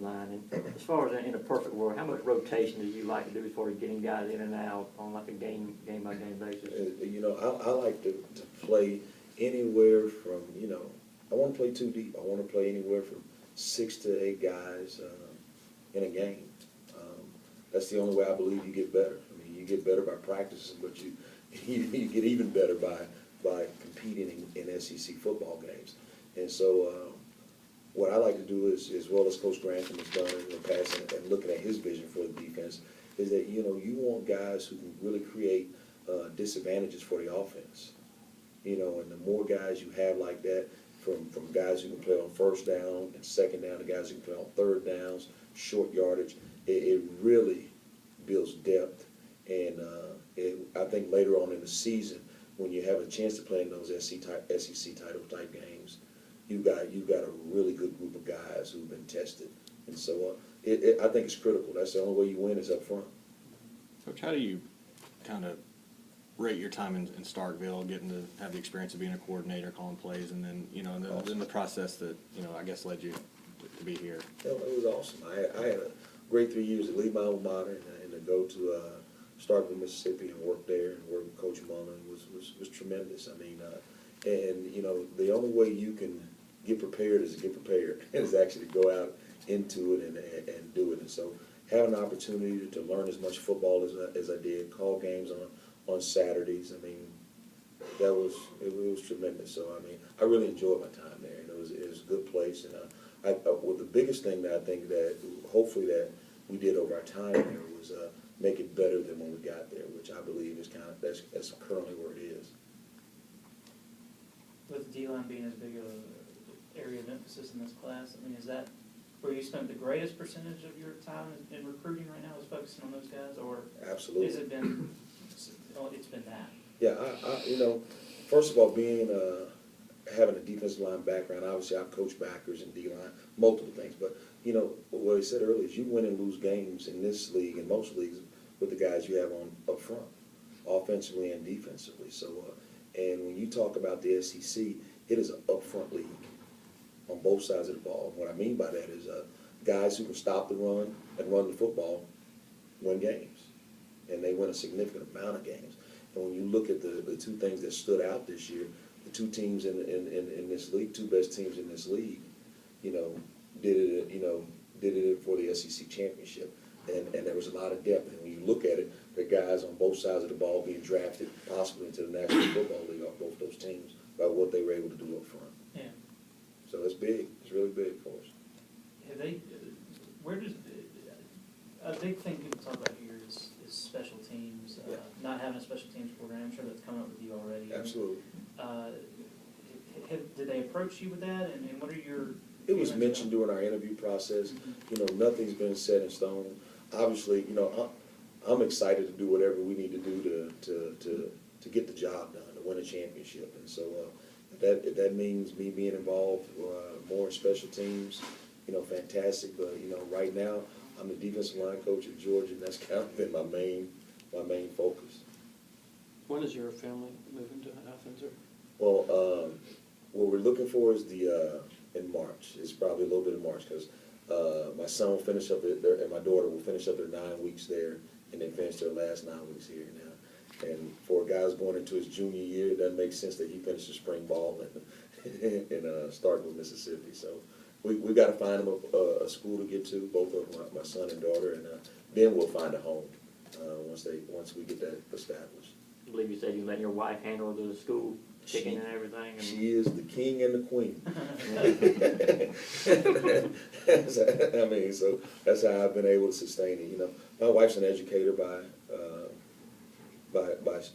line. And as far as in a perfect world, how much rotation do you like to do as far as getting guys in and out on like a game by game basis? You know, I like to play anywhere from, you know, I want to play too deep. I want to play anywhere from 6 to 8 guys in a game. That's the only way I believe you get better. I mean, you get better by practicing, but you get even better by competing in SEC football games. And so what I like to do is, as well as Coach Grantham has done in the past and looking at his vision for the defense, is that, you know, you want guys who can really create disadvantages for the offense. You know, and the more guys you have like that, from guys who can play on first down and second down to guys who can play on third downs, short yardage, it really builds depth. And I think later on in the season, when you have a chance to play in those SEC title type games, you've got a really good group of guys who've been tested. And so I think it's critical. That's the only way you win is up front. Coach, how do you kind of rate your time in Starkville, getting to have the experience of being a coordinator, calling plays, and then, you know, then the process that, you know, I guess led you to be here? It was awesome. I had a great 3 years to leave my alma mater and to go to Starkville, Mississippi, and work there and work with Coach Mullen was tremendous. I mean, and you know, the only way you can get prepared is to get prepared, is actually go out into it and do it. And so, having an opportunity to learn as much football as I did, call games on Saturdays. I mean, it was tremendous. So I mean, I really enjoyed my time there, and it was a good place. And well, the biggest thing that I think that hopefully that we did over our time there was make it better than when we got there, which I believe is kind of that's currently where it is. With D-line being as big an area of emphasis in this class, I mean, is that where you spent the greatest percentage of your time in recruiting right now, is focusing on those guys, or Absolutely. has it been? It's been that. Yeah, I you know, first of all, being having a defensive line background, obviously I've coached backers and D-line, multiple things, but you know, what I said earlier is you win and lose games in this league and most leagues with the guys you have on up front, offensively and defensively. So, and when you talk about the SEC, it is an up-front league on both sides of the ball. And what I mean by that is guys who can stop the run and run the football win games, and they win a significant amount of games. And when you look at the two things that stood out this year, the two teams in this league, two best teams in this league, you know, did it for the SEC championship, and there was a lot of depth. And when you look at it, there are guys on both sides of the ball being drafted possibly into the National Football League off both those teams by what they were able to do up front. Yeah. So it's big. It's really big for us. Have they? Where does a big thing people talk about here is special teams? Yeah. Not having a special teams program. I'm sure that's come up with you already. Absolutely. Did they approach you with that? And what are your? It was mentioned during our interview process. Mm-hmm. You know, nothing's been set in stone. Obviously, you know, I'm excited to do whatever we need to do to get the job done, to win a championship. And so if that means me being involved more in special teams, you know, fantastic. But you know, right now I'm the defensive line coach at Georgia, and that's kind of been my main focus. When is your family moving to Athens? Well, what we're looking for is in March. It's probably a little bit in March because my son will finish up there, and my daughter will finish up their 9 weeks there, and then finish their last 9 weeks here now. And for a guy who's going into his junior year, it doesn't make sense that he finishes spring ball in Starkville, Mississippi. So we got to find him a school to get to, both of them, my son and daughter, and then we'll find a home once we get that established. I believe you said you let your wife handle the school chicken and everything. And she is the king and the queen. I mean, so that's how I've been able to sustain it. You know, my wife's an educator by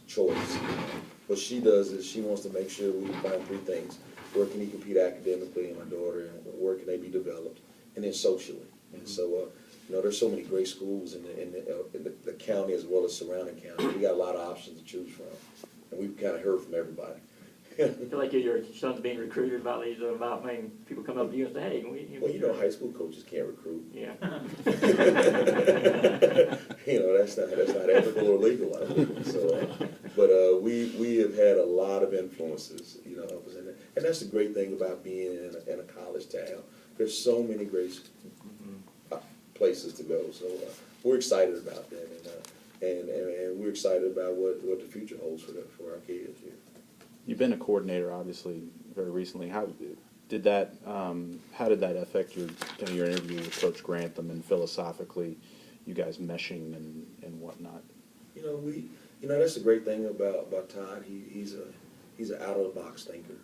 choice. What she does is she wants to make sure we find three things: where can he compete academically, and my daughter, and where can they be developed, and then socially. And so, you know, there's so many great schools in the county as well as surrounding counties. We got a lot of options to choose from, and we've kind of heard from everybody. I feel like your son's being recruited by these people come up to you and say, hey, well, you know, high school coaches can't recruit. Yeah. You know, that's not ethical or legal. I mean. So, but we have had a lot of influences, you know, and that's the great thing about being in a college town. There's so many great places to go. So we're excited about that, and we're excited about what the future holds for our kids here. You've been a coordinator, obviously, very recently. How did that affect your kind of your interview with Coach Grantham and philosophically, you guys meshing and whatnot? That's the great thing about Todd. He's an out of the box thinker,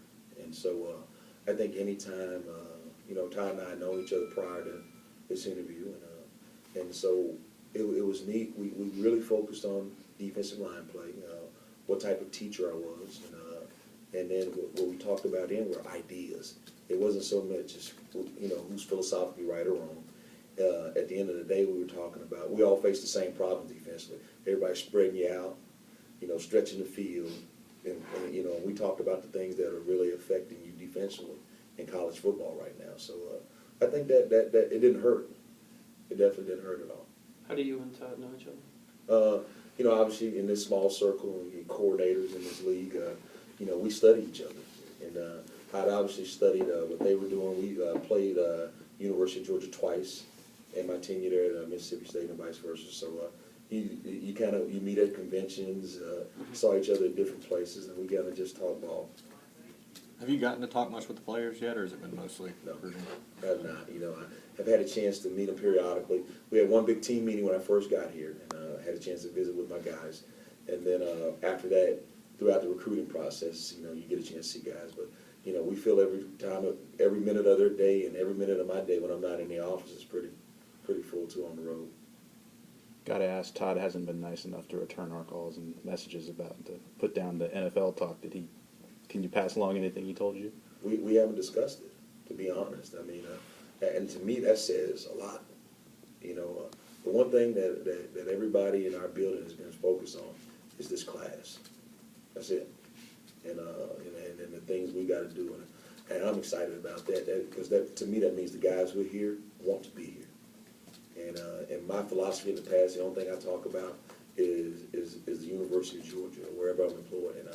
and so I think anytime Todd and I know each other prior to this interview, and so it was neat. We really focused on defensive line play, what type of teacher I was, and then what we talked about then were ideas. It wasn't so much as who's philosophically right or wrong. At the end of the day, we were talking about we all face the same problems defensively. Everybody's spreading you out, stretching the field, and we talked about the things that are really affecting you defensively in college football right now. So I think that it didn't hurt. It definitely didn't hurt at all. How do you and Todd know each other? Obviously in this small circle and coordinators in this league, we study each other. And I'd obviously studied what they were doing. We played University of Georgia twice in my tenure there at Mississippi State and vice versa. So you meet at conventions, saw each other at different places, and we got to just talk ball. Have you gotten to talk much with the players yet, or has it been mostly? No, I have not. I've had a chance to meet them periodically. We had one big team meeting when I first got here, and I had a chance to visit with my guys. And then after that, throughout the recruiting process, you get a chance to see guys. But we feel every minute of their day and every minute of my day when I'm not in the office is pretty full too on the road. Got to ask, Todd hasn't been nice enough to return our calls and messages about to put down the NFL talk. Can you pass along anything he told you? We haven't discussed it, to be honest. And to me that says a lot. The one thing that everybody in our building has been focused on is this class. That's it. And the things we got to do. And I'm excited about that because to me that means the guys who are here want to be here. And my philosophy in the past, the only thing I talk about is the University of Georgia or wherever I'm employed. And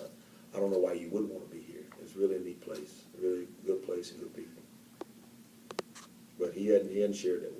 I don't know why you wouldn't want to be here. It's really a neat place, a really good place and good people. But he hadn't shared that with me.